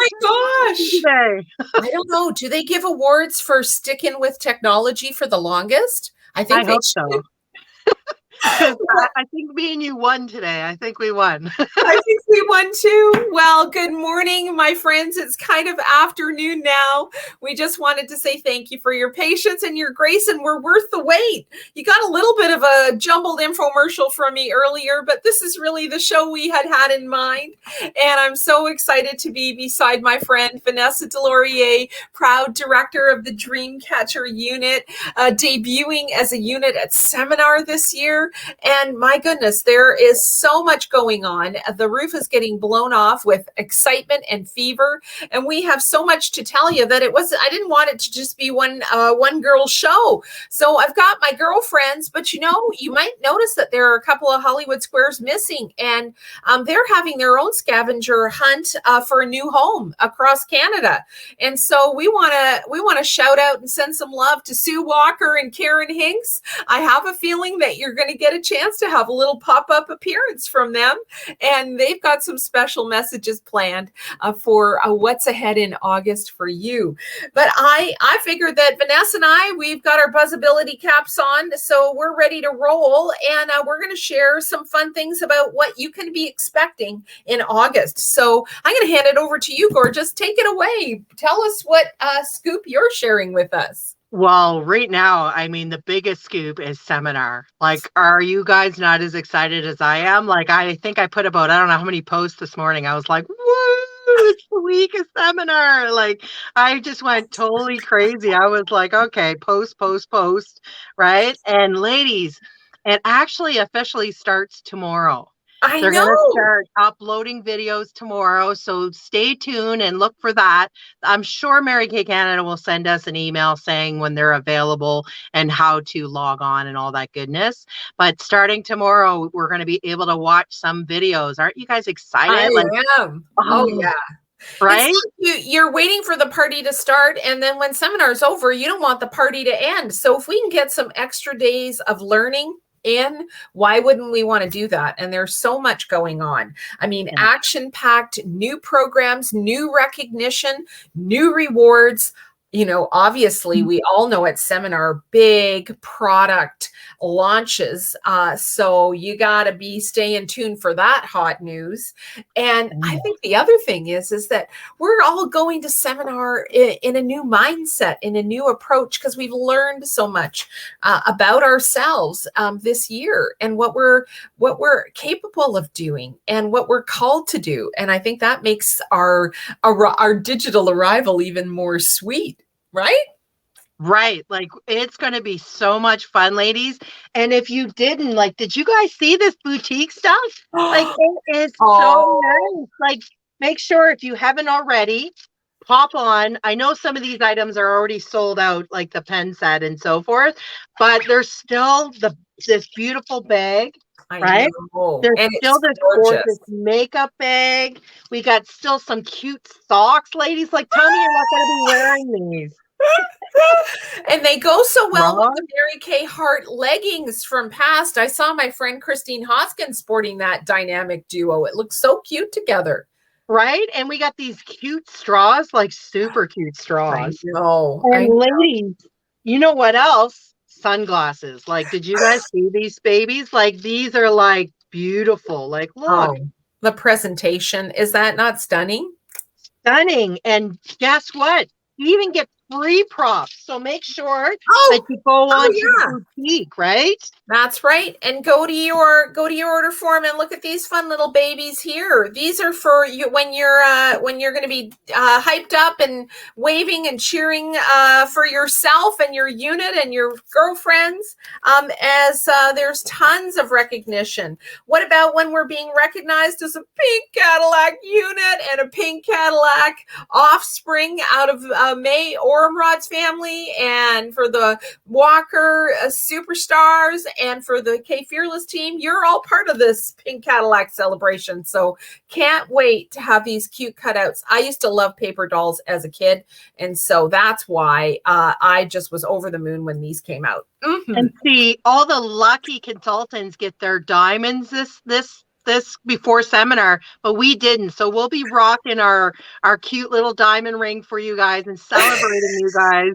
my gosh. today? I don't know. Do they give awards for sticking with technology for the longest? I I think they hope so. should. Because I think me and you won today. I think we won. I think we won too. Well, good morning, my friends. It's kind of afternoon now. We just wanted to say thank you for your patience and your grace, and we're worth the wait. You got a little bit of a jumbled infomercial from me earlier, but this is really the show we had in mind. And I'm so excited to be beside my friend Vanessa Delorier, proud director of the Dreamcatcher unit, debuting as a unit at Seminar this year. And my goodness, there is so much going on. The roof is getting blown off with excitement and fever, and we have so much to tell you that I didn't want it to just be one girl show. So I've got my girlfriends, but you might notice that there are a couple of Hollywood squares missing, and they're having their own scavenger hunt for a new home across Canada. And so we want to shout out and send some love to Sue Walker and Karen Hinks. I have a feeling that you're going to get a chance to have a little pop-up appearance from them, and they've got some special messages planned for what's ahead in August for you. But I figured that Vanessa and we've got our buzzability caps on, so we're ready to roll, and we're going to share some fun things about what you can be expecting in August. So I'm going to hand it over to you, Gorgeous. Take it away. Tell us what scoop you're sharing with us. Well, right now, I mean, the biggest scoop is Seminar. Like, are you guys not as excited as I am? Like, I think I put about, I don't know how many posts this morning. I was like, woo, it's the week of Seminar. Like, I just went totally crazy. I was like, okay, post, right? And ladies, it actually officially starts tomorrow. I They're going to know. start uploading videos tomorrow, so stay tuned and look for that. I'm sure Mary Kay Canada will send us an email saying when they're available and how to log on and all that goodness. But starting tomorrow, we're going to be able to watch some videos. Aren't you guys excited? I am. Oh yeah. Right? You're waiting for the party to start, and then when Seminar's over, you don't want the party to end. So if we can get some extra days of learning in, why wouldn't we want to do that? And there's so much going on. I mean, action-packed, new programs, new recognition, new rewards. Obviously, we all know at Seminar, big product launches. So you got to be staying tuned for that hot news. And I think the other thing is that we're all going to Seminar in a new mindset, in a new approach, because we've learned so much about ourselves this year and what we're capable of doing and what we're called to do. And I think that makes our digital arrival even more sweet. Right? Right. Like, it's going to be so much fun, ladies. And if you didn't, like, did you guys see this boutique stuff? Like, it is so nice. Like, make sure if you haven't already, pop on. I know some of these items are already sold out, like the pen set and so forth, but there's still this beautiful bag. Right? There's and still this gorgeous makeup bag. We got still some cute socks, ladies. Like, tell me you're not going to be wearing these. And they go so well with the Mary Kay Hart leggings from past. I saw my friend Christine Hoskins sporting that dynamic duo. It looks so cute together. Right? And we got these cute straws, like super cute straws. I know. And ladies, you know what else? Sunglasses. Like, did you guys see these babies? Like, these are like beautiful. Like, look. The presentation. Is that not stunning? Stunning. And guess what? You even get free props. So make sure that you go on to the boutique, right? That's right. And go to your order form and look at these fun little babies here. These are for you when you're going to be hyped up and waving and cheering for yourself and your unit and your girlfriends. As there's tons of recognition. What about when we're being recognized as a pink Cadillac unit and a pink Cadillac offspring out of May Ormrod's family, and for the Walker Superstars, and for the Kay Fearless team? You're all part of this pink Cadillac celebration. So can't wait to have these cute cutouts. I used to love paper dolls as a kid, and so that's why I just was over the moon when these came out. And see, all the lucky consultants get their diamonds this this before seminar, but we didn't. So we'll be rocking our cute little diamond ring for you guys and celebrating you guys.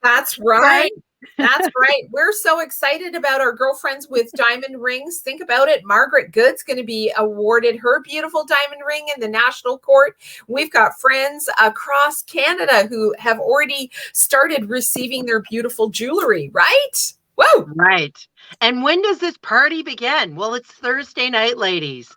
That's right. That's right. We're so excited about our girlfriends with diamond rings. Think about it. Margaret Good's going to be awarded her beautiful diamond ring in the National Court. We've got friends across Canada who have already started receiving their beautiful jewelry, right? Whoa. Right. And when does this party begin? Well, it's Thursday night, ladies.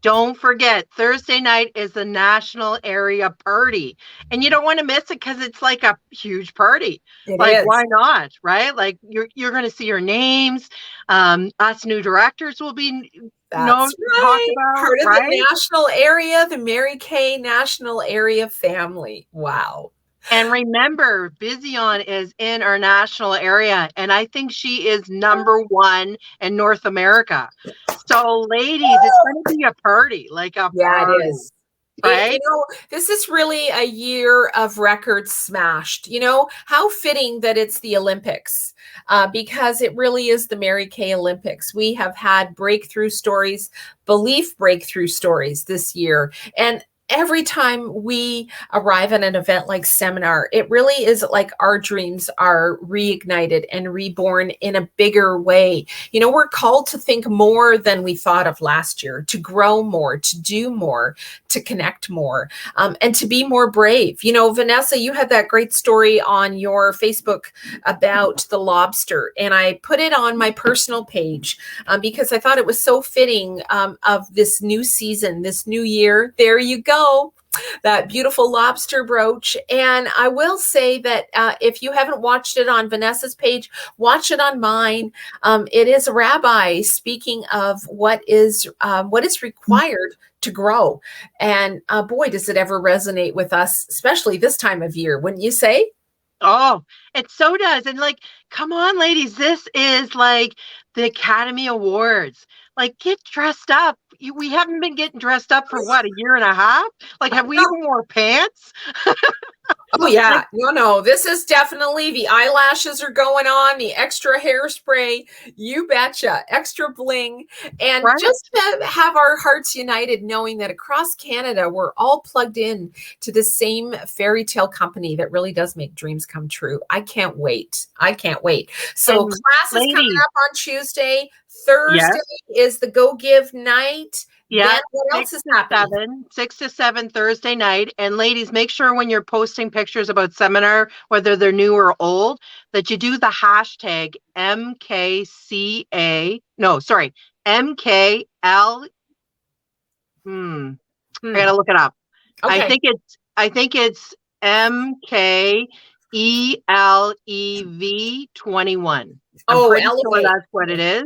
Don't forget, Thursday night is the national area party. And you don't want to miss it because it's like a huge party. Why not? Right? Like you're going to see your names. Us new directors will be talked about. Part of the national area, the Mary Kay National Area family. Wow. And remember, Bizion is in our national area, and I think she is number 1 in North America. So, ladies, it's going to be a party, like a party. It is. Right? This is really a year of records smashed. How fitting that it's the Olympics, because it really is the Mary Kay Olympics. We have had breakthrough stories, belief breakthrough stories this year. And every time we arrive at an event like Seminar, it really is like our dreams are reignited and reborn in a bigger way. We're called to think more than we thought of last year, to grow more, to do more, to connect more, and to be more brave. Vanessa, you had that great story on your Facebook about the lobster, and I put it on my personal page because I thought it was so fitting of this new season, this new year. There you go. That beautiful lobster brooch. And I will say that if you haven't watched it on Vanessa's page, watch it on mine. It is a rabbi speaking of what is required to grow. And boy, does it ever resonate with us, especially this time of year, wouldn't you say? Oh, it so does. And come on, ladies, this is like the Academy Awards. Get dressed up. We haven't been getting dressed up for what, a year and a half? Have we even wore pants? Oh yeah, no. This is definitely, the eyelashes are going on, the extra hairspray, you betcha, extra bling, and just to have our hearts united, knowing that across Canada we're all plugged in to the same fairy tale company that really does make dreams come true. I can't wait. So class is coming up on Tuesday. Thursday is the Go Give night. Yeah. What else is happening? 6 to 7 Thursday night. And ladies, make sure when you're posting pictures about Seminar, whether they're new or old, that you do the hashtag MKCA. No, sorry, MKL. I gotta look it up. Okay. I think it's MKELEV 21. I'm pretty sure that's what it is.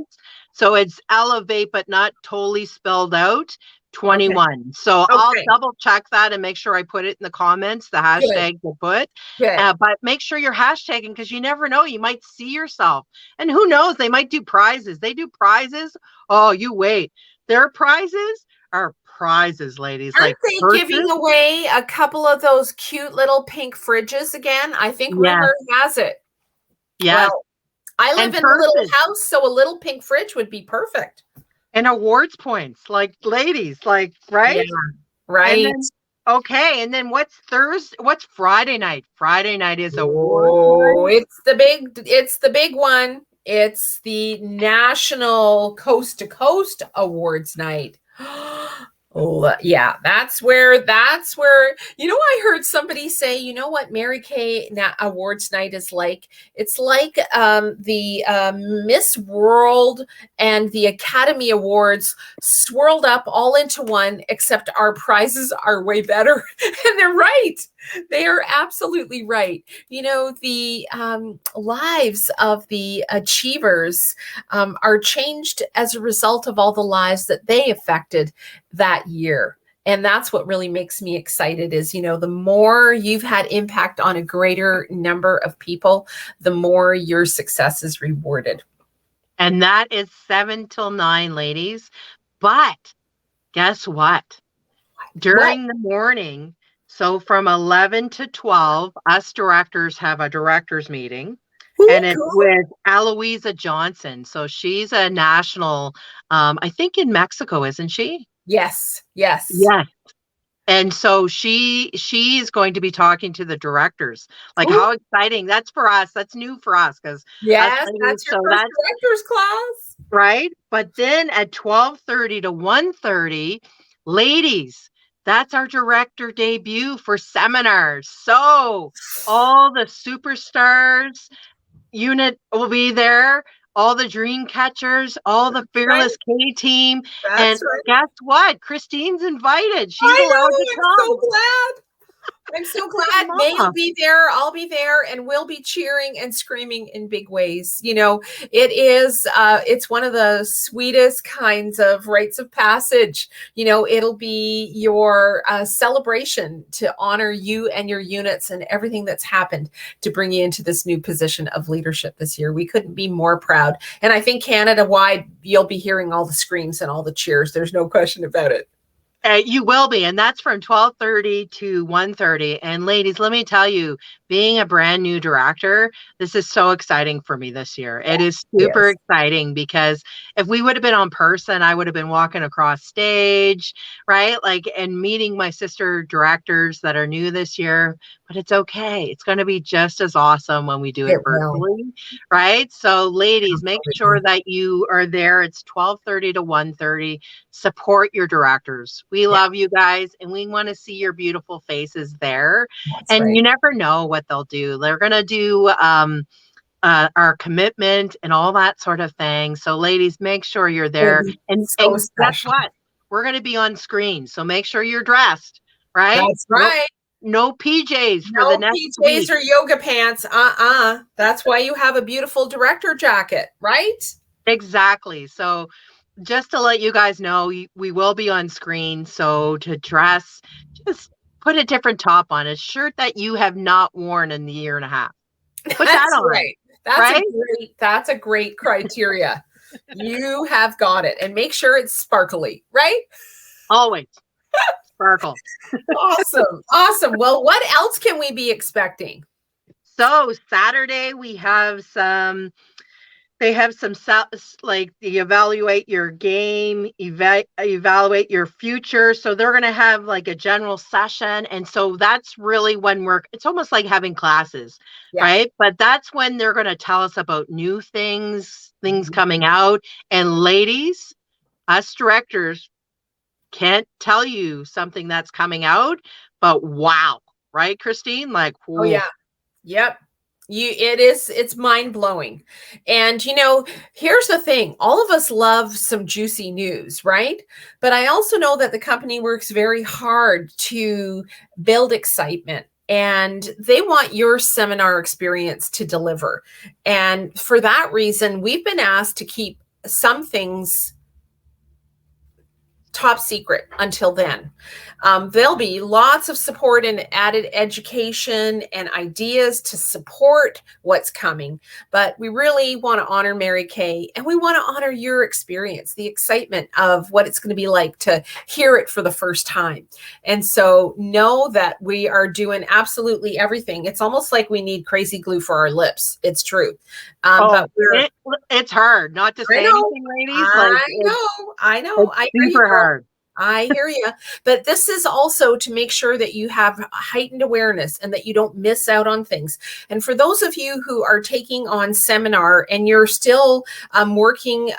So it's elevate, but not totally spelled out, 21. Okay. So I'll double check that and make sure I put it in the comments, the hashtag to put. But make sure you're hashtagging, because you never know. You might see yourself. And who knows? They might do prizes. They do prizes. Oh, you wait. Their prizes are prizes, ladies. Aren't they giving away a couple of those cute little pink fridges again? I think rumor has it. Yeah. Well, I live in a little house, so a little pink fridge would be perfect. And awards points, ladies, right? Yeah, right. And then what's Thursday? What's Friday night? Friday night is awards. Oh, it's the big one. It's the National Coast to Coast Awards night. Oh, yeah, that's where, I heard somebody say, what Mary Kay Awards night is like? It's like the Miss World and the Academy Awards swirled up all into one, except our prizes are way better. And they're right. They are absolutely right. The lives of the achievers are changed as a result of all the lives that they affected that year. And that's what really makes me excited is, the more you've had impact on a greater number of people, the more your success is rewarded. And that is 7 till 9, ladies. But guess what? During the morning, so from 11 to 12, us directors have a directors meeting. Ooh, and it's cool. with Aloisa Johnson. So she's a national, I think in Mexico, isn't she? Yes. Yes. Yes. And so she's going to be talking to the directors. Like, Ooh, how exciting. That's for us. That's new for us because us yes, ladies. that's your So first that's director's class. right. But then at 12:30 to 1:30, ladies, that's our director debut for seminars. So all the superstars unit will be there, all the dream catchers, all the Right. Fearless K team. And That's right. guess what? Christine's invited. She's I allowed to know. I'm so come. glad. I'm so glad May will be there. I'll be there, and we'll be cheering and screaming in big ways. You know, it's one of the sweetest kinds of rites of passage. You know, it'll be your celebration to honor you and your units and everything that's happened to bring you into this new position of leadership this year. We couldn't be more proud. And I think Canada wide, you'll be hearing all the screams and all the cheers. There's no question about it. You will be, and that's from 12:30 to 1:30. And ladies, let me tell you, being a brand new director, this is so exciting for me this year. It is super Yes. exciting because if we would have been on person, I would have been walking across stage, right? Like, and meeting my sister directors that are new this year. But it's okay. It's going to be just as awesome when we do it It will. virtually, right? So, ladies, make sure Absolutely. that you are there. It's 12:30 to 1:30. Support your directors. We Yeah, love you guys and we want to see your beautiful faces there. that's And right. you never know what they'll do. They're going to do our commitment and all that sort of thing. So, ladies, make sure you're It'll there. be so And guess special. what? We're going to be on screen. So make sure you're dressed, right? That's right. No PJs for the No next PJs week. or yoga pants. That's why you have a beautiful director jacket, right? Exactly. So just to let you guys know, we will be on screen. So to dress, just put a different top on, a shirt that you have not worn in the year and a half. Put that That's on, right. right? That's a great criteria. You have got it. And make sure it's sparkly, right? Always sparkle. Awesome. Awesome. Well, what else can we be expecting? So Saturday we have some. They have some like the evaluate your game, evaluate your future. So they're going to have like a general session. And so that's really when it's almost like having classes, Yeah. right? But that's when they're going to tell us about new things coming out. And ladies, us directors can't tell you something that's coming out, but wow, right, Christine? Like, Oh, whoa. yeah. Yep. It's mind-blowing. And here's the thing. All of us love some juicy news, right? But I also know that the company works very hard to build excitement, and they want your seminar experience to deliver. And for that reason, we've been asked to keep some things top secret until then. There'll be lots of support and added education and ideas to support what's coming. But we really want to honor Mary Kay, and we want to honor your experience, the excitement of what it's going to be like to hear it for the first time. And so know that we are doing absolutely everything. It's almost like we need crazy glue for our lips. It's true. But It's hard not to say anything, ladies. I know. I hear you, super girl. hard. I hear you. But this is also to make sure that you have heightened awareness and that you don't miss out on things. And for those of you who are taking on seminar and you're still working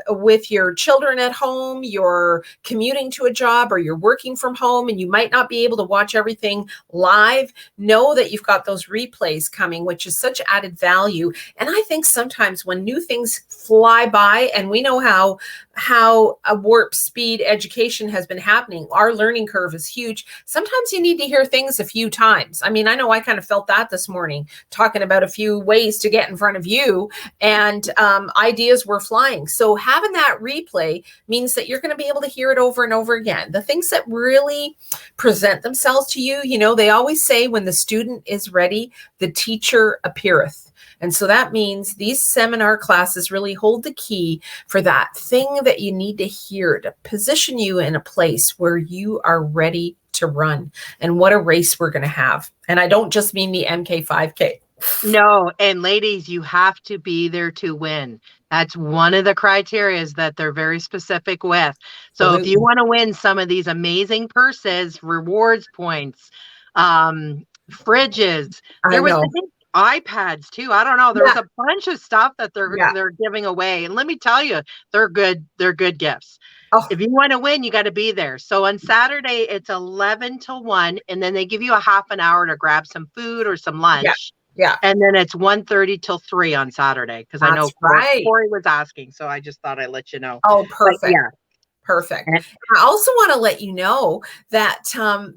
with your children at home, you're commuting to a job, or you're working from home and you might not be able to watch everything live, know that you've got those replays coming, which is such added value. And I think sometimes when new things fly by, and we know how a warp speed education has been happening. Our learning curve is huge. Sometimes you need to hear things a few times. I mean, I know I kind of felt that this morning, talking about a few ways to get in front of you, and ideas were flying. So having that replay means that you're going to be able to hear it over and over again. The things that really present themselves to you, they always say when the student is ready, the teacher appeareth. And so that means these seminar classes really hold the key for that thing that you need to hear to position you in a place where you are ready to run. And what a race we're going to have. And I don't just mean the MK5K. No, and ladies, you have to be there to win. That's one of the criterias that they're very specific with. So if you Absolutely. want to win some of these amazing purses, rewards points, fridges, I there was, I know. think, iPads too. I don't know. There was Yeah. a bunch of stuff that Yeah. they're giving away. And let me tell you, they're good. They're good gifts. Oh, If you want to win, you got to be there. So on Saturday, it's 11 till 1, and then they give you a half an hour to grab some food or some yeah. lunch. Yeah. And then it's 1:30 till 3 on Saturday, because I know That's right. Corey was asking, so I just thought I'd let you know. Oh, But perfect. yeah. Perfect. And I also want to let you know that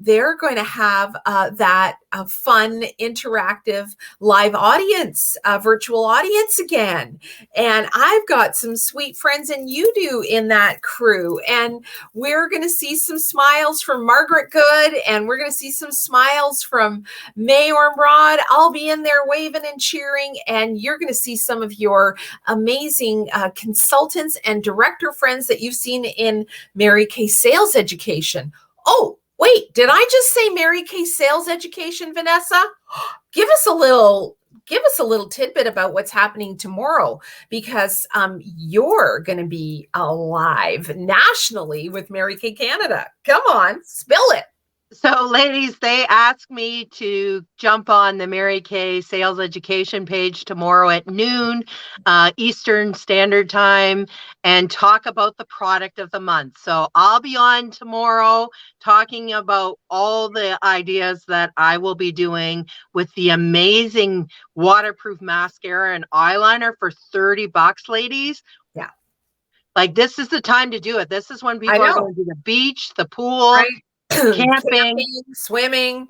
they're going to have that fun, interactive live audience, virtual audience again. And I've got some sweet friends, and you do, in that crew. And we're going to see some smiles from Margaret Good, and we're going to see some smiles from May Ormrod. I'll be in there waving and cheering, and you're going to see some of your amazing consultants and director friends that you've seen in Mary Kay Sales Education. Oh, wait, did I just say Mary Kay Sales Education, Vanessa? Give us a little tidbit about what's happening tomorrow, because you're going to be alive nationally with Mary Kay Canada. Come on, spill it. so, ladies, they asked me to jump on the Mary Kay Sales Education page tomorrow at noon Eastern Standard Time and talk about the product of the month. So I'll be on tomorrow talking about all the ideas that I will be doing with the amazing waterproof mascara and eyeliner for $30, ladies. Yeah. Like, this is the time to do it. This is when people are going to the beach, the pool, right? camping, swimming.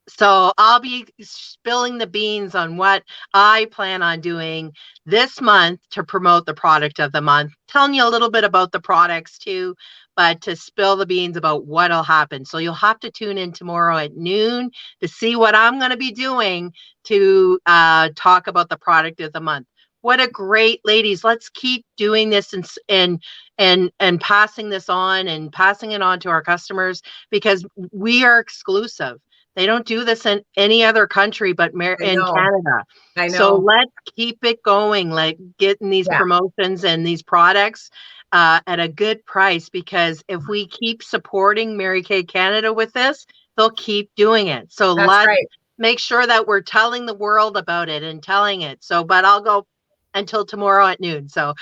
So I'll be spilling the beans on what I plan on doing this month to promote the product of the month, telling you a little bit about the products too, but to spill the beans about what'll happen. So you'll have to tune in tomorrow at noon to see what I'm going to be doing to talk about the product of the month. What a great, ladies, let's keep doing this and passing this on and passing it on to our customers, because we are exclusive. They don't do this in any other country but in Canada. I know. So let's keep it going, like getting these promotions and these products at a good price, because if we keep supporting Mary Kay Canada with this, they'll keep doing it. So let's make sure that we're telling the world about it and telling it. So, but I'll go until tomorrow at noon. So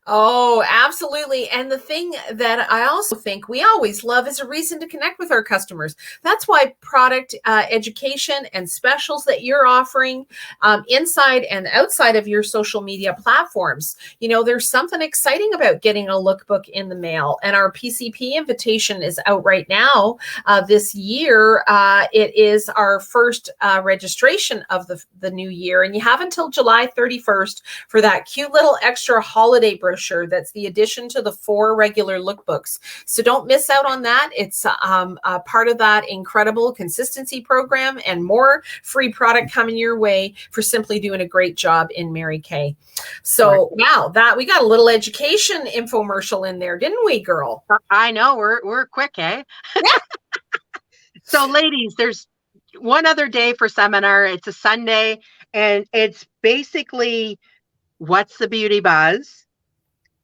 oh, absolutely. And the thing that I also think we always love is a reason to connect with our customers. That's why product education and specials that you're offering inside and outside of your social media platforms. You know, there's something exciting about getting a lookbook in the mail, and our PCP invitation is out right now. This year, it is our first registration of the new year, and you have until July 31st for that cute little extra holiday brochure that's the addition to the 4 regular lookbooks. So don't miss out on that. It's a part of that incredible consistency program, and more free product coming your way for simply doing a great job in Mary Kay. So wow, that we got a little education infomercial in there, didn't we, girl? I know, we're quick, eh? Yeah. So ladies, there's one other day for seminar. It's a Sunday, and it's basically what's the beauty buzz?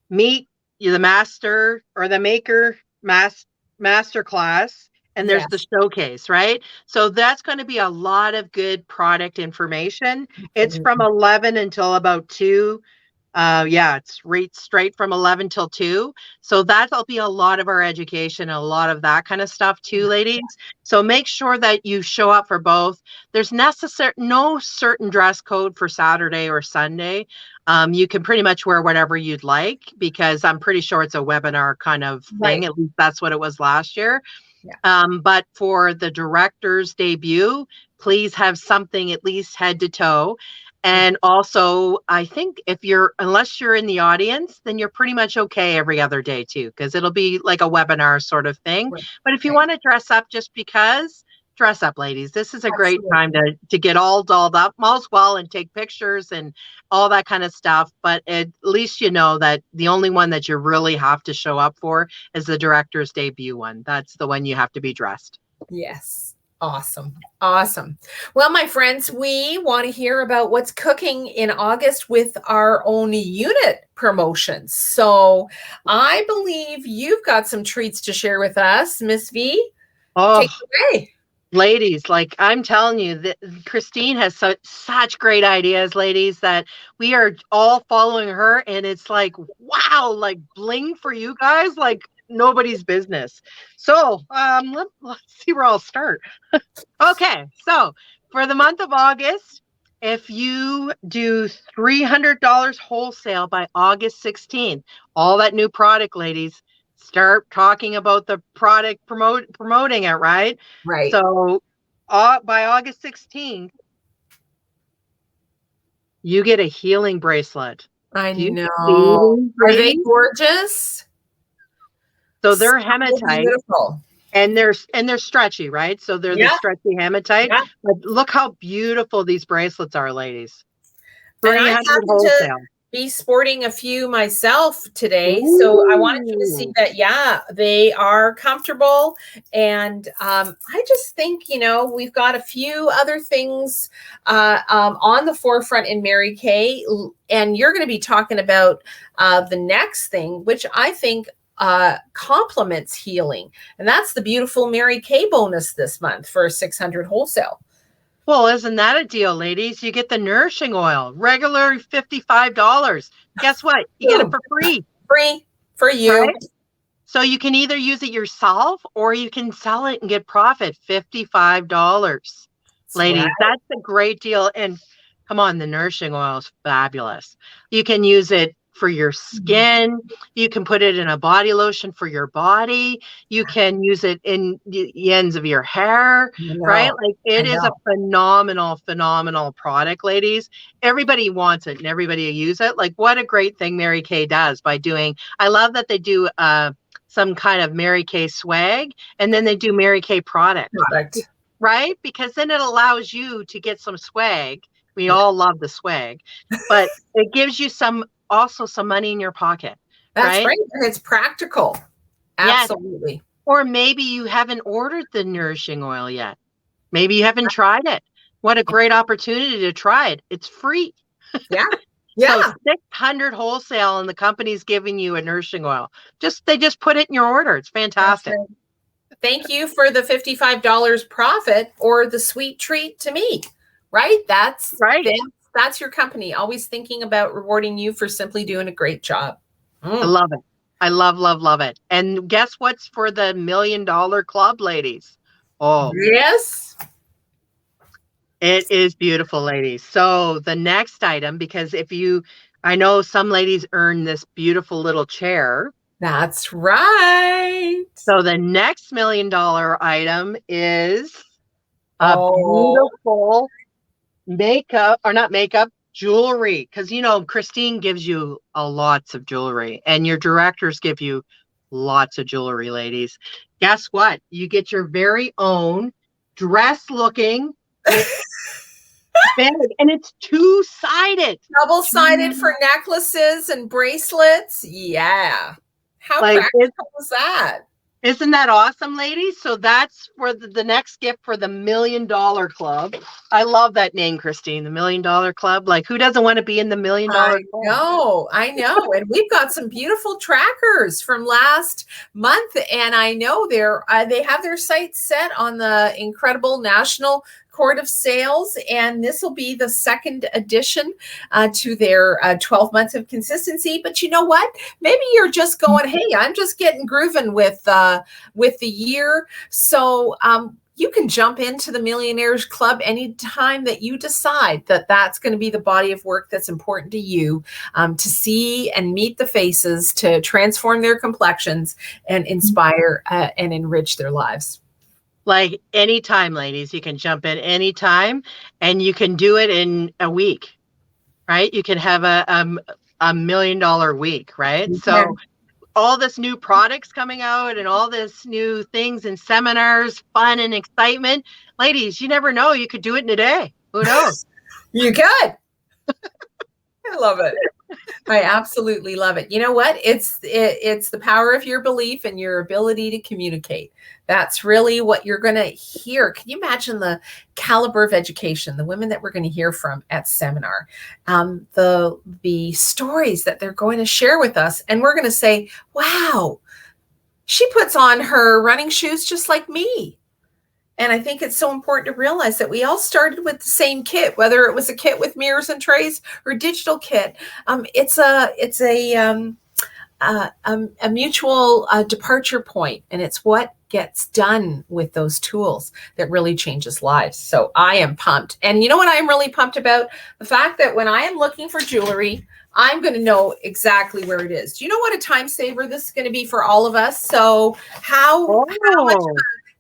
Meet the master or the maker master class, and there's the showcase, right? So that's going to be a lot of good product information. It's from 11 until about 2. It's straight from 11 till 2. So that'll be a lot of our education, a lot of that kind of stuff too, ladies. So make sure that you show up for both. There's no certain dress code for Saturday or Sunday. You can pretty much wear whatever you'd like, because I'm pretty sure it's a webinar kind of thing. At least that's what it was last year. Yeah. But for the director's debut, please have something at least head to toe. And also, I think unless you're in the audience, then you're pretty much okay every other day too, because it'll be like a webinar sort of thing. But if you want to dress up just because, dress up, ladies. This is a great time to get all dolled up as well and take pictures and all that kind of stuff. But at least you know that the only one that you really have to show up for is the director's debut one. That's the one you have to be dressed. Yes. Awesome. Awesome. Well, my friends, we want to hear about what's cooking in August with our own unit promotions. So I believe you've got some treats to share with us, Miss V. Oh, take it away. Ladies, like I'm telling you, that Christine has such great ideas, ladies, that we are all following her. And it's like, wow, like bling for you guys, like nobody's business. So let's see where I'll start. Okay, so for the month of August, if you do $300 wholesale by August 16th, all that new product, ladies, start talking about the product, promoting it, right? Right. So by August 16th, you get a healing bracelet. I know. Are they gorgeous? So they're hematite. Beautiful. And they're stretchy, right? So they're the stretchy hematite. Yeah. But look how beautiful these bracelets are, ladies. 300 wholesale. Be sporting a few myself today. Ooh. So I wanted you to see that, yeah, they are comfortable. And I just think, you know, we've got a few other things on the forefront in Mary Kay. And you're going to be talking about the next thing, which I think complements healing. And that's the beautiful Mary Kay bonus this month for 600 wholesale. Well, isn't that a deal, ladies? You get the nourishing oil, regular $55. Guess what? You get it for free. Free for you. Right? So you can either use it yourself or you can sell it and get profit, $55. Ladies, that's a great deal. And come on, the nourishing oil is fabulous. You can use it for your skin. You can put it in a body lotion for your body. You can use it in the ends of your hair, right? Like it is a phenomenal product, ladies. Everybody wants it and everybody use it. Like what a great thing Mary Kay does by doing. I love that they do some kind of Mary Kay swag and then they do Mary Kay product, right? Because then it allows you to get some swag. We all love the swag, but it gives you also some money in your pocket. That's right. And it's practical. Absolutely. Yes. Or maybe you haven't ordered the nourishing oil yet. Maybe you haven't tried it. What a great opportunity to try it. It's free. Yeah. Yeah. So 600 wholesale and the company's giving you a nourishing oil. They just put it in your order. It's fantastic. Right. Thank you for the $55 profit or the sweet treat to me. Right? That's right. That's your company, always thinking about rewarding you for simply doing a great job. I love it. I love it. And guess what's for the $1 Million Club, ladies? Oh, yes. It is beautiful, ladies. So the next item, because I know some ladies earn this beautiful little chair. That's right. So the next $1 Million item is a beautiful jewelry, because Christine gives you lots of jewelry and your directors give you lots of jewelry, ladies. Guess what? You get your very own dress looking bag, and it's two-sided, double-sided for necklaces and bracelets. Yeah, how practical is that? Isn't that awesome, ladies? So that's for the next gift for the $1 Million Club. I love that name, Christine, the $1 Million Club. Like, who doesn't want to be in the $1 Million Club? I know. And we've got some beautiful trackers from last month. And I know they have their sights set on the incredible National Court of Sales, and this will be the second edition to their 12 months of consistency. But you know what? Maybe you're just going, hey, I'm just getting grooving with the year. So you can jump into the Millionaires Club anytime that you decide that that's going to be the body of work that's important to you, to see and meet the faces, to transform their complexions and inspire and enrich their lives. Like anytime, ladies, you can jump in anytime and you can do it in a week, right? You can have a $1 million week, right? Mm-hmm. So all this new products coming out and all this new things and seminars, fun and excitement. Ladies, you never know. You could do it in a day. Who knows? You could. I love it. I absolutely love it. You know what? It's the power of your belief and your ability to communicate. That's really what you're going to hear. Can you imagine the caliber of education, the women that we're going to hear from at seminar, the stories that they're going to share with us, and we're going to say, "Wow, she puts on her running shoes just like me." And I think it's so important to realize that we all started with the same kit, whether it was a kit with mirrors and trays or digital kit. It's a mutual departure point, and it's what gets done with those tools that really changes lives. So I am pumped. And you know what I'm really pumped about? The fact that when I am looking for jewelry, I'm going to know exactly where it is. Do you know what a time saver this is going to be for all of us? So how much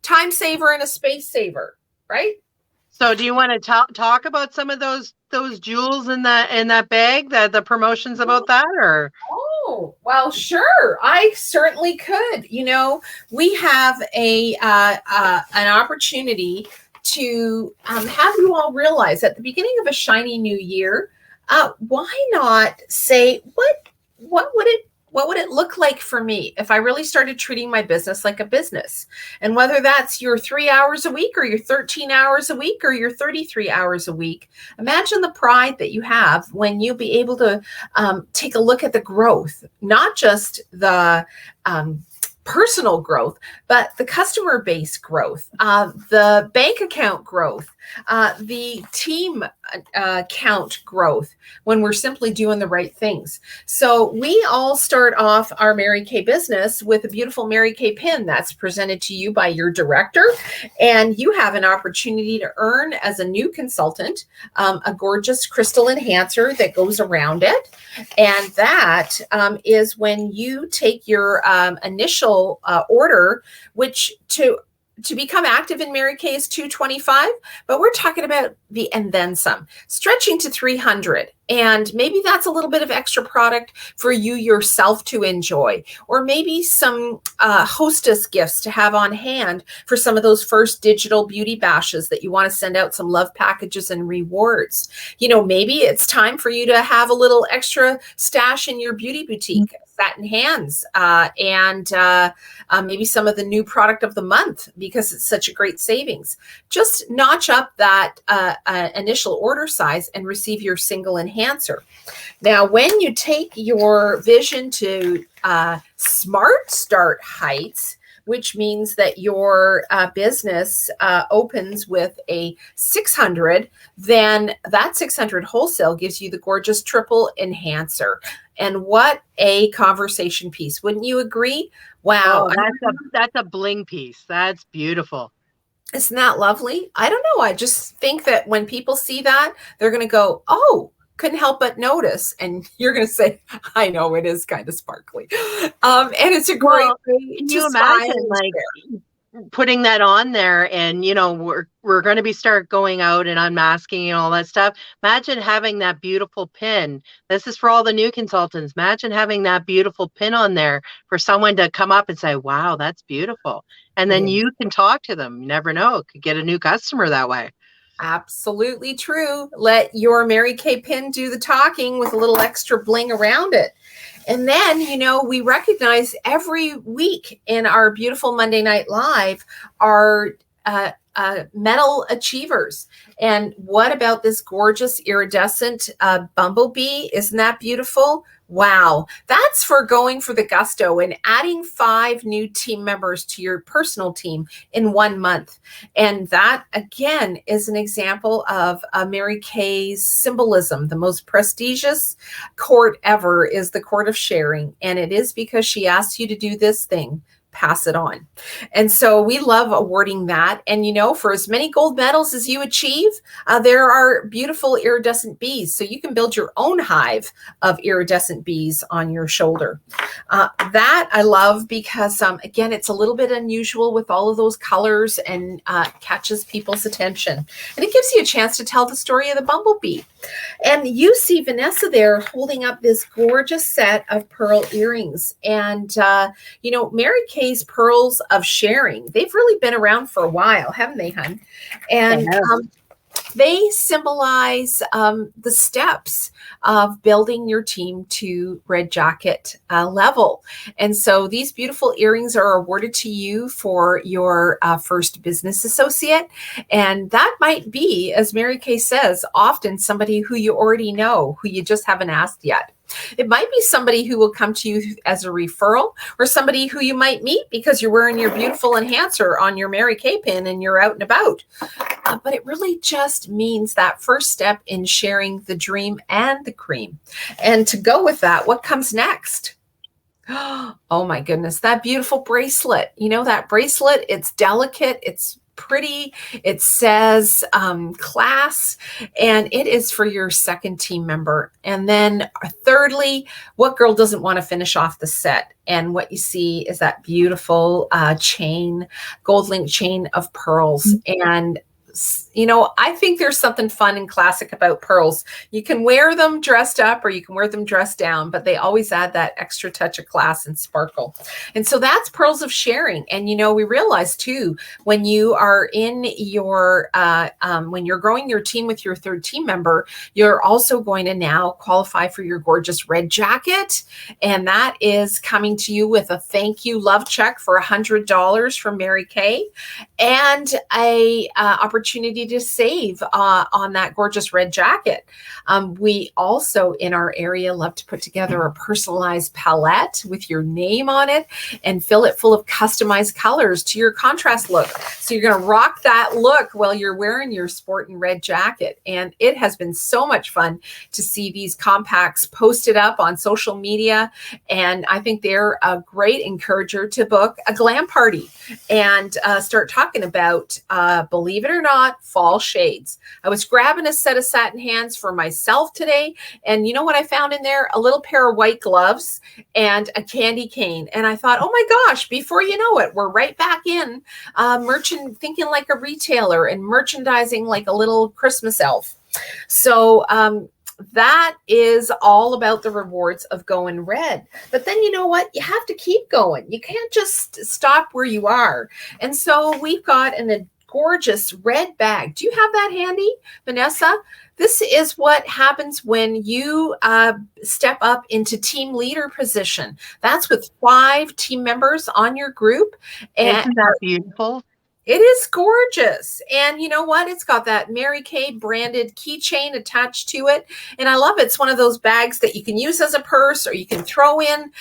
time saver and a space saver, right? So do you want to talk about some of those jewels in that bag, the promotions about that, or? Oh, well, sure. I certainly could. You know, we have an opportunity to have you all realize at the beginning of a shiny new year, why not say what would it look like for me if I really started treating my business like a business? And whether that's your 3 hours a week or your 13 hours a week or your 33 hours a week, imagine the pride that you have when you'll be able to take a look at the growth, not just the personal growth, but the customer base growth, the bank account growth, the team count growth when we're simply doing the right things. So we all start off our Mary Kay business with a beautiful Mary Kay pin that's presented to you by your director. And you have an opportunity to earn as a new consultant a gorgeous crystal enhancer that goes around it. And that is when you take your initial order, which to become active in Mary Kay is $225, but we're talking about the and then some, stretching to $300. And maybe that's a little bit of extra product for you yourself to enjoy, or maybe some hostess gifts to have on hand for some of those first digital beauty bashes that you want to send out some love packages and rewards. You know, maybe it's time for you to have a little extra stash in your beauty boutique, satin hands, and maybe some of the new product of the month because it's such a great savings. Just notch up that initial order size and receive your single enhancer. Now, when you take your vision to smart start heights, which means that your business opens with a 600, then that 600 wholesale gives you the gorgeous triple enhancer. And what a conversation piece. Wouldn't you agree? Wow. Oh, that's a bling piece. That's beautiful. Isn't that lovely? I don't know. I just think that when people see that, they're going to go, oh, couldn't help but notice. And you're going to say, I know it is kind of sparkly. And it's a great way can to you imagine like putting that on there, and you know we're going to start going out and unmasking and all that stuff. Imagine having that beautiful pin. This is for all the new consultants. Imagine having that beautiful pin on there for someone to come up and say, wow, that's beautiful. And then you can talk to them. You never know, could get a new customer that way. Absolutely true. Let your Mary Kay pin do the talking with a little extra bling around it. And then, you know, we recognize every week in our beautiful Monday Night Live our medal achievers. And what about this gorgeous iridescent bumblebee? Isn't that beautiful? Wow. That's for going for the gusto and adding 5 new team members to your personal team in 1 month. And that, again, is an example of Mary Kay's symbolism. The most prestigious court ever is the court of sharing. And it is because she asked you to do this thing. Pass it on. And so we love awarding that. And, you know, for as many gold medals as you achieve, there are beautiful iridescent bees. So you can build your own hive of iridescent bees on your shoulder. That I love because, again, it's a little bit unusual with all of those colors and catches people's attention. And it gives you a chance to tell the story of the bumblebee. And you see Vanessa there holding up this gorgeous set of pearl earrings. And, you know, Mary Kay's Pearls of Sharing, they've really been around for a while, haven't they, hun? And They symbolize the steps of building your team to red jacket level. And so these beautiful earrings are awarded to you for your first business associate. And that might be, as Mary Kay says, often somebody who you already know, who you just haven't asked yet. It might be somebody who will come to you as a referral, or somebody who you might meet because you're wearing your beautiful enhancer on your Mary Kay pin and you're out and about. But it really just means that first step in sharing the dream and the cream. And to go with that, what comes next? Oh my goodness, that beautiful bracelet. You know, that bracelet, it's delicate, it's pretty, it says class, and it is for your second team member. And then thirdly, what girl doesn't want to finish off the set? And what you see is that beautiful chain, gold link chain of pearls. And you know, I think there's something fun and classic about pearls. You can wear them dressed up or you can wear them dressed down, but they always add that extra touch of class and sparkle. And so that's pearls of sharing. And, you know, we realize too, when you are in your, when you're growing your team with your third team member, you're also going to now qualify for your gorgeous red jacket. And that is coming to you with a thank you love check for $100 from Mary Kay and a opportunity to save on that gorgeous red jacket. We also in our area love to put together a personalized palette with your name on it and fill it full of customized colors to your contrast look. So you're going to rock that look while you're wearing your sport and red jacket. And it has been so much fun to see these compacts posted up on social media. And I think they're a great encourager to book a glam party and start talking about, believe it or not, fall shades. I was grabbing a set of satin hands for myself today. And you know what I found in there? A little pair of white gloves and a candy cane. And I thought, oh my gosh, before you know it, we're right back in thinking like a retailer and merchandising like a little Christmas elf. So that is all about the rewards of going red. But then you know what? You have to keep going. You can't just stop where you are. And so we've got a gorgeous red bag. Do you have that handy, Vanessa? This is what happens when you step up into team leader position. That's with 5 team members on your group. And isn't that beautiful? It is gorgeous. And you know what? It's got that Mary Kay branded keychain attached to it. And I love it. It's one of those bags that you can use as a purse or you can throw in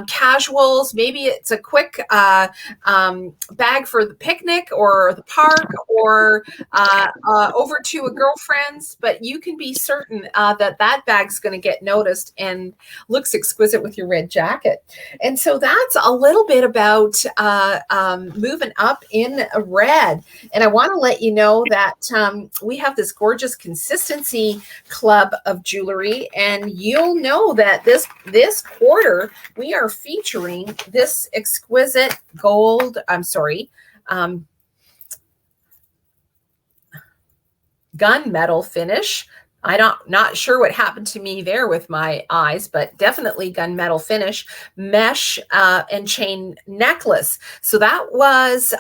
casuals. Maybe it's a quick bag for the picnic or the park or over to a girlfriend's. But you can be certain that bag's going to get noticed and looks exquisite with your red jacket. And so that's a little bit about moving up in a red. And I want to let you know that we have this gorgeous consistency club of jewelry, and you'll know that this quarter we are featuring this exquisite gunmetal finish. Not sure what happened to me there with my eyes, but definitely gunmetal finish, mesh and chain necklace. So that was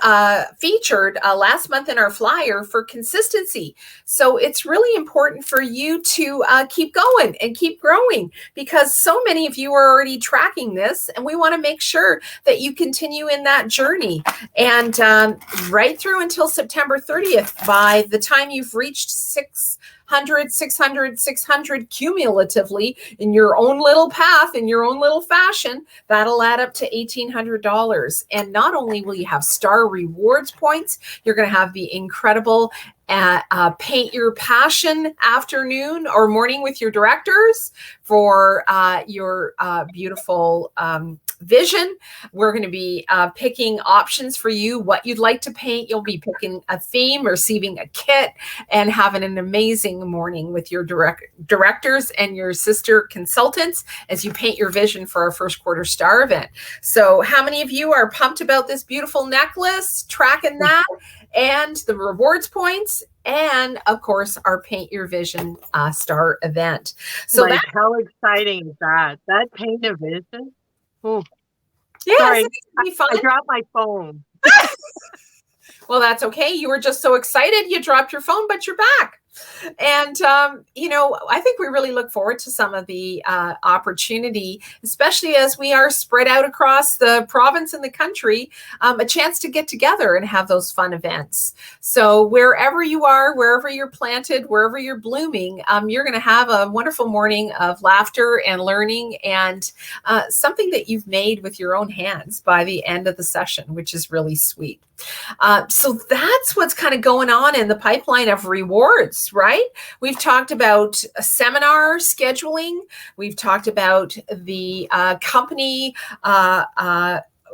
featured last month in our flyer for consistency. So it's really important for you to keep going and keep growing because so many of you are already tracking this, and we want to make sure that you continue in that journey. And right through until September 30th, by the time you've reached 600 cumulatively in your own little path, in your own little fashion, that'll add up to $1,800. And not only will you have star rewards points, you're going to have the incredible paint your passion afternoon or morning with your directors for your beautiful vision. We're going to be picking options for you, what you'd like to paint. You'll be picking a theme, receiving a kit, and having an amazing morning with your directors and your sister consultants as you paint your vision for our first quarter star event. So how many of you are pumped about this beautiful necklace, tracking that, and the rewards points, and of course our Paint Your Vision star event? So how exciting is that? That Paint Your Vision? Oh, yeah, sorry, I dropped my phone. Well, that's okay. You were just so excited you dropped your phone, but you're back. And, I think we really look forward to some of the opportunity, especially as we are spread out across the province and the country, a chance to get together and have those fun events. So wherever you are, wherever you're planted, wherever you're blooming, you're going to have a wonderful morning of laughter and learning and something that you've made with your own hands by the end of the session, which is really sweet. So that's what's kind of going on in the pipeline of rewards, right? We've talked about a seminar scheduling. We've talked about the company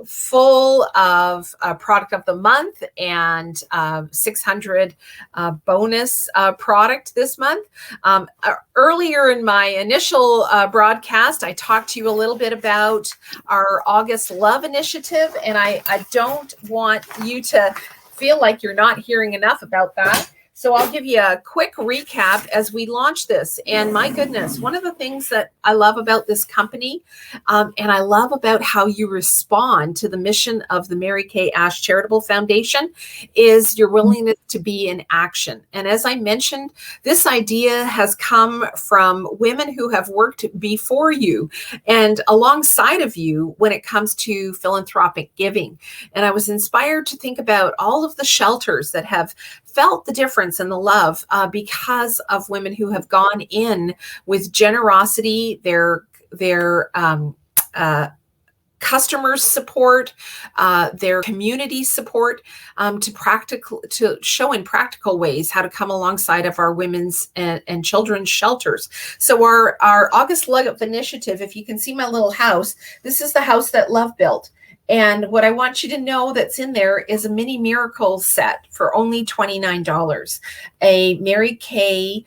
full of product of the month and 600 bonus product this month. Earlier in my initial broadcast, I talked to you a little bit about our August Love Initiative, and I don't want you to feel like you're not hearing enough about that. So I'll give you a quick recap as we launch this. And my goodness, one of the things that I love about this company, and I love about how you respond to the mission of the Mary Kay Ash Charitable Foundation, is your willingness to be in action. And as I mentioned, this idea has come from women who have worked before you and alongside of you when it comes to philanthropic giving. And I was inspired to think about all of the shelters that have felt the difference and the love because of women who have gone in with generosity, their customers support, their community support, to show in practical ways how to come alongside of our women's and children's shelters. So our August Love Initiative, if you can see my little house, this is the house that Love built. And what I want you to know that's in there is a mini miracle set for only $29, a Mary Kay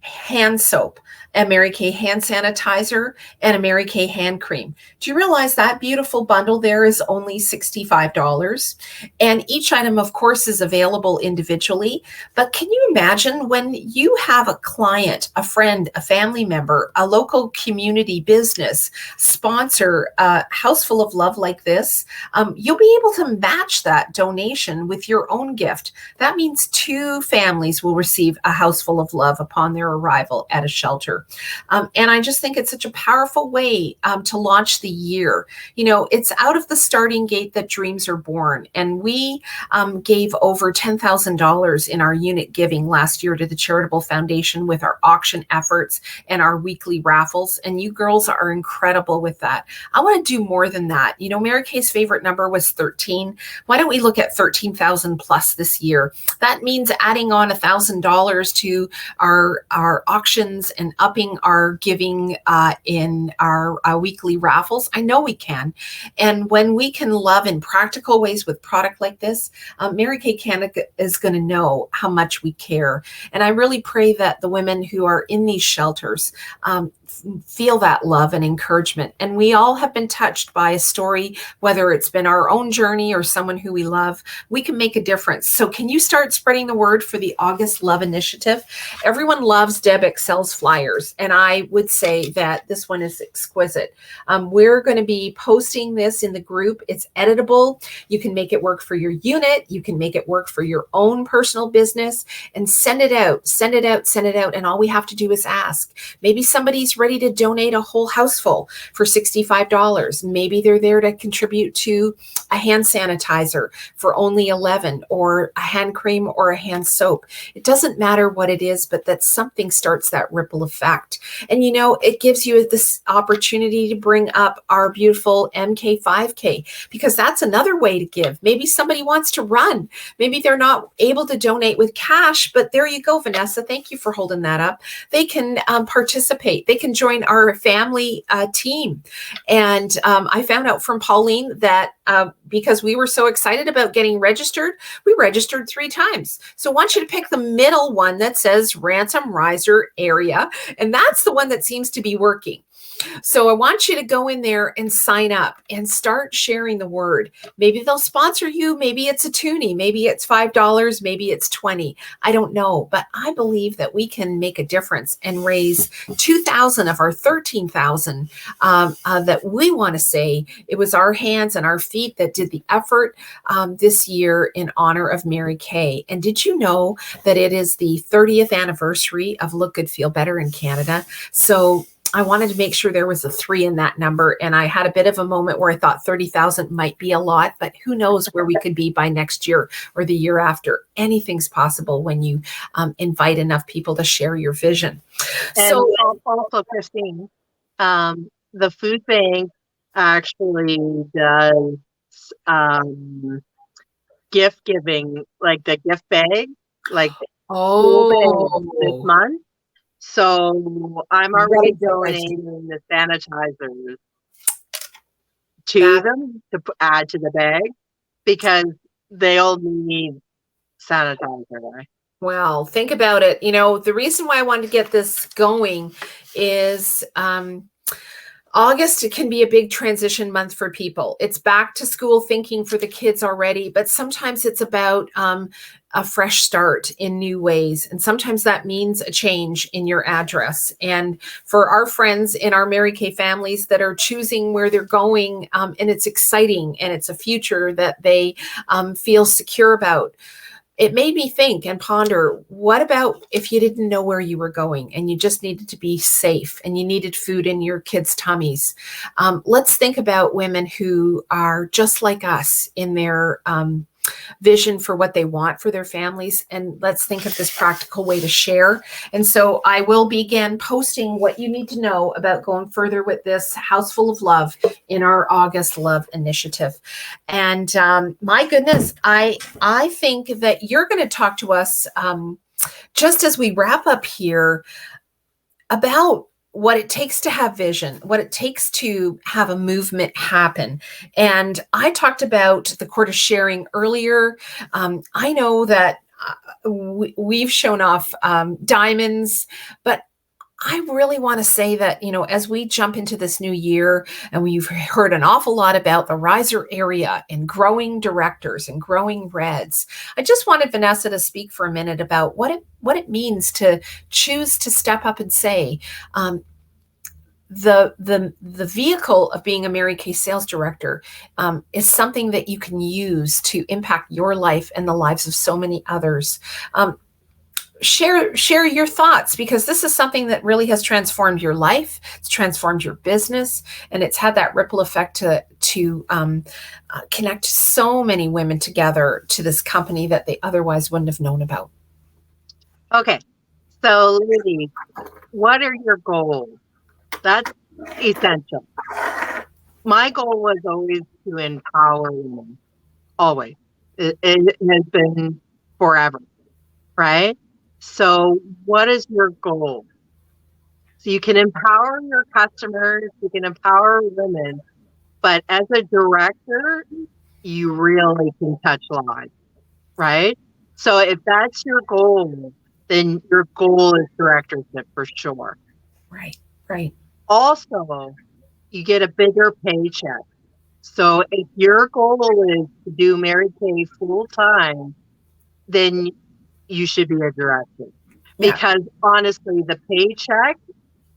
hand soap, a Mary Kay hand sanitizer, and a Mary Kay hand cream. Do you realize that beautiful bundle there is only $65? And each item, of course, is available individually. But can you imagine when you have a client, a friend, a family member, a local community business sponsor a house full of love like this, you'll be able to match that donation with your own gift. That means 2 families will receive a house full of love upon their arrival at a shelter. And I just think it's such a powerful way to launch the year. It's out of the starting gate that dreams are born. And we gave over $10,000 in our unit giving last year to the Charitable Foundation with our auction efforts and our weekly raffles. And you girls are incredible with that. I want to do more than that. Mary Kay's favorite number was 13. Why don't we look at 13,000 plus this year? That means adding on $1,000 to our auctions and upping our giving in our weekly raffles. I know we can. And when we can love in practical ways with product like this, Mary Kay Canada is going to know how much we care. And I really pray that the women who are in these shelters feel that love and encouragement. And we all have been touched by a story, whether it's been our own journey or someone who we love. We can make a difference. So can you start spreading the word for the August Love Initiative? Everyone loves Deb Excel's flyers, and I would say that this one is exquisite. We're going to be posting this in the group. It's editable. You can make it work for your unit. You can make it work for your own personal business, and send it out, send it out, send it out. And all we have to do is ask. Maybe somebody's ready to donate a whole house full for $65. Maybe they're there to contribute to a hand sanitizer for only $11, or a hand cream or a hand soap. It doesn't matter what it is, but that something starts that ripple effect. And it gives you this opportunity to bring up our beautiful MK5K, because that's another way to give. Maybe somebody wants to run. Maybe they're not able to donate with cash, but there you go, Vanessa. Thank you for holding that up. They can participate. They can join our family team. And I found out from Pauline that because we were so excited about getting registered, we registered 3 times. So I want you to pick the middle one that says Ransom Riser area. And that's the one that seems to be working. So I want you to go in there and sign up and start sharing the word. Maybe they'll sponsor you. Maybe it's a toonie. Maybe it's $5. Maybe it's 20. I don't know. But I believe that we can make a difference and raise 2,000 of our 13,000 that we want to say it was our hands and our feet that did the effort this year in honor of Mary Kay. And did you know that it is the 30th anniversary of Look Good, Feel Better in Canada? So I wanted to make sure there was a 3 in that number. And I had a bit of a moment where I thought 30,000 might be a lot, but who knows where we could be by next year or the year after. Anything's possible when you invite enough people to share your vision. And so also, Christine, the food bank actually does gift giving, like the gift bag, like this month. So I'm already donating the sanitizers to them to add to the bag because they'll need sanitizer. Right? Well, think about it. You know, the reason why I wanted to get this going is August, it can be a big transition month for people. It's back to school thinking for the kids already, but sometimes it's about a fresh start in new ways. And sometimes that means a change in your address. And for our friends in our Mary Kay families that are choosing where they're going, and it's exciting and it's a future that they feel secure about, it made me think and ponder, what about if you didn't know where you were going and you just needed to be safe and you needed food in your kids' tummies? Let's think about women who are just like us in their vision for what they want for their families. And let's think of this practical way to share. And so I will begin posting what you need to know about going further with this House Full of Love in our August Love Initiative. And my goodness, I think that you're going to talk to us just as we wrap up here about what it takes to have vision, what it takes to have a movement happen. And I talked about the Court of Sharing earlier. I know that we've shown off diamonds, but I really want to say that, you know, as we jump into this new year, and we've heard an awful lot about the riser area and growing directors and growing reds. I just wanted Vanessa to speak for a minute about what it means to choose to step up and say, the vehicle of being a Mary Kay sales director is something that you can use to impact your life and the lives of so many others. Share your thoughts, because this is something that really has transformed your life. It's transformed your business, and it's had that ripple effect to connect so many women together to this company that they otherwise wouldn't have known about. Okay, so Lily, what are your goals? That's essential. My goal was always to empower women. Always. It has been forever, right? So what is your goal? So you can empower your customers, you can empower women, but as a director, you really can touch lives, right? So if that's your goal, then your goal is directorship for sure. Right, right. Also, you get a bigger paycheck. So if your goal is to do Mary Kay full time, then you should be a director. Yeah. Because honestly, the paycheck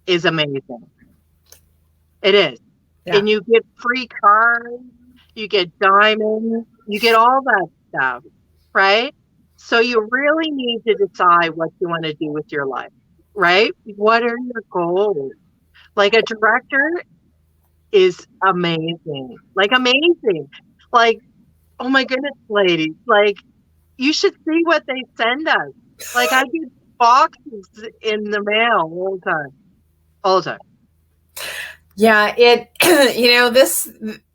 is amazing. It is. Yeah. And you get free cars, you get diamonds, you get all that stuff, right? So you really need to decide what you want to do with your life, right? What are your goals? Like, a director is amazing. Like, amazing. Like, oh my goodness, ladies. Like, you should see what they send us. Like, I get boxes in the mail all the time. All the time. Yeah, this,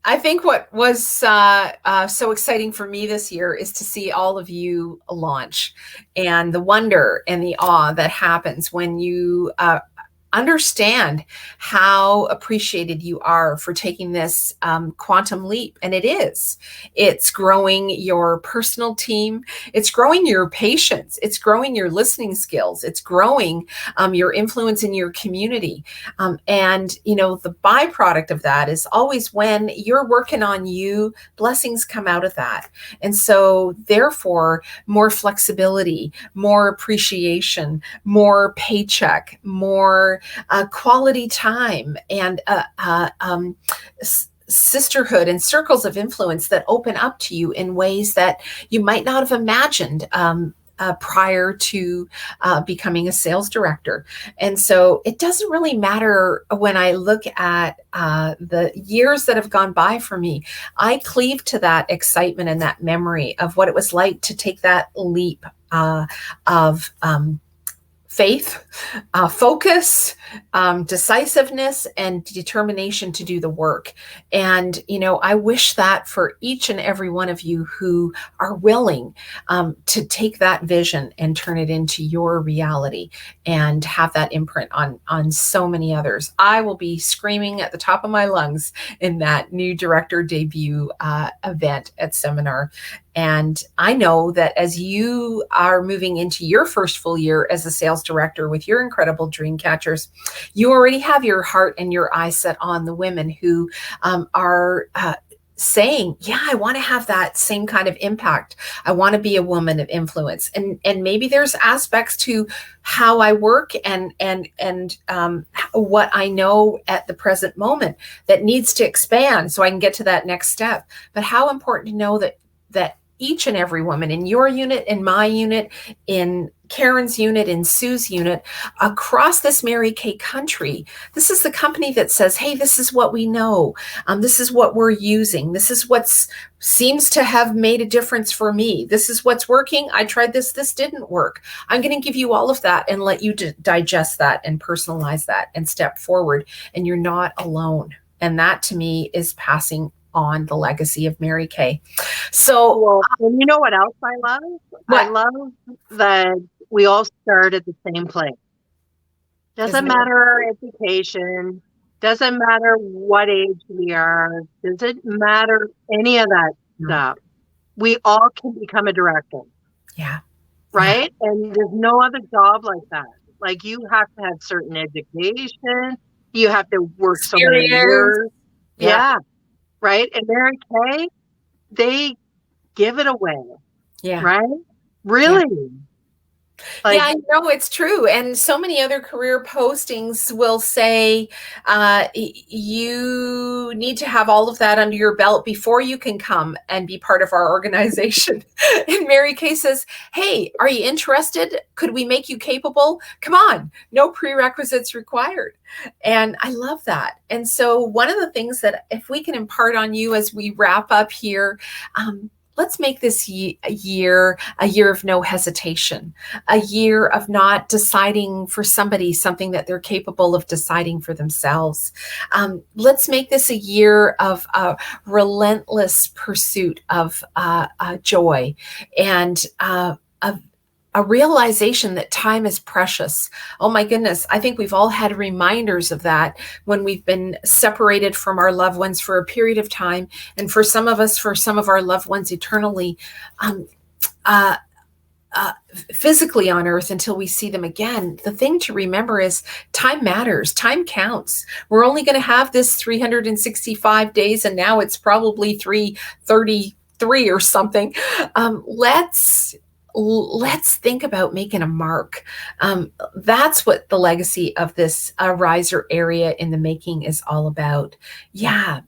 I think what was so exciting for me this year is to see all of you launch, and the wonder and the awe that happens when you understand how appreciated you are for taking this quantum leap. And it's growing your personal team. It's growing your patience. It's growing your listening skills. It's growing your influence in your community. And, the byproduct of that is always when you're working on you, blessings come out of that. And so therefore, more flexibility, more appreciation, more paycheck, more quality time, and sisterhood and circles of influence that open up to you in ways that you might not have imagined prior to becoming a sales director. And so it doesn't really matter when I look at the years that have gone by for me. I cleave to that excitement and that memory of what it was like to take that leap of faith, focus, decisiveness, and determination to do the work. And, I wish that for each and every one of you who are willing to take that vision and turn it into your reality and have that imprint on so many others. I will be screaming at the top of my lungs in that new director debut event at seminar. And I know that as you are moving into your first full year as a sales director with your incredible dream catchers, you already have your heart and your eyes set on the women who are saying, yeah, I want to have that same kind of impact. I want to be a woman of influence. And maybe there's aspects to how I work and what I know at the present moment that needs to expand so I can get to that next step. But how important to know that each and every woman in your unit, in my unit, in Karen's unit, in Sue's unit, across this Mary Kay country, this is the company that says, hey, this is what we know. This is what we're using. This is what seems to have made a difference for me. This is what's working. I tried this. This didn't work. I'm going to give you all of that and let you digest that and personalize that and step forward. And you're not alone. And that to me is passing on the legacy of Mary Kay. So, and you know what else I love? What? I love that we all start at the same place. Doesn't matter our education, doesn't matter what age we are, doesn't matter any of that stuff. We all can become a director. Yeah. Right? Yeah. And there's no other job like that. Like you have to have certain education, you have to work so many years. Yeah. Right? And Mary Kay, they give it away. Yeah. Right? Really? Yeah. I know it's true. And so many other career postings will say you need to have all of that under your belt before you can come and be part of our organization. And Mary Kay says, hey, are you interested? Could we make you capable? Come on, no prerequisites required. And I love that. And so one of the things that if we can impart on you as we wrap up here, let's make this a year of no hesitation, a year of not deciding for somebody something that they're capable of deciding for themselves. Let's make this a year of relentless pursuit of joy and a realization that time is precious. Oh my goodness. I think we've all had reminders of that when we've been separated from our loved ones for a period of time. And for some of us, for some of our loved ones eternally, physically on earth until we see them again. The thing to remember is time matters. Time counts. We're only going to have this 365 days. And now it's probably 333 or something. Let's think about making a mark. That's what the legacy of this riser area in the making is all about. Yeah.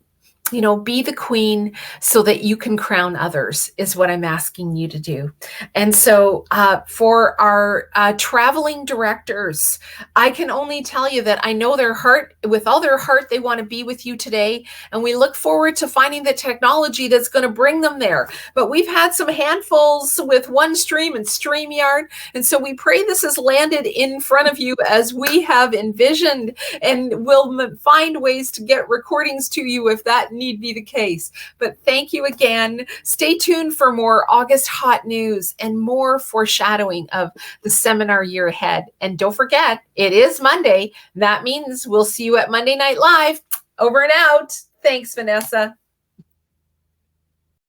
Be the queen so that you can crown others is what I'm asking you to do. And so for our traveling directors, I can only tell you that I know their heart, with all their heart, they want to be with you today. And we look forward to finding the technology that's going to bring them there. But we've had some handfuls with OneStream and StreamYard. And so we pray this has landed in front of you as we have envisioned, and we'll find ways to get recordings to you if that need be the case. But thank you again. Stay tuned for more August hot news and more foreshadowing of the seminar year ahead. And don't forget, it is Monday. That means we'll see you at Monday Night Live. Over and out. Thanks, Vanessa.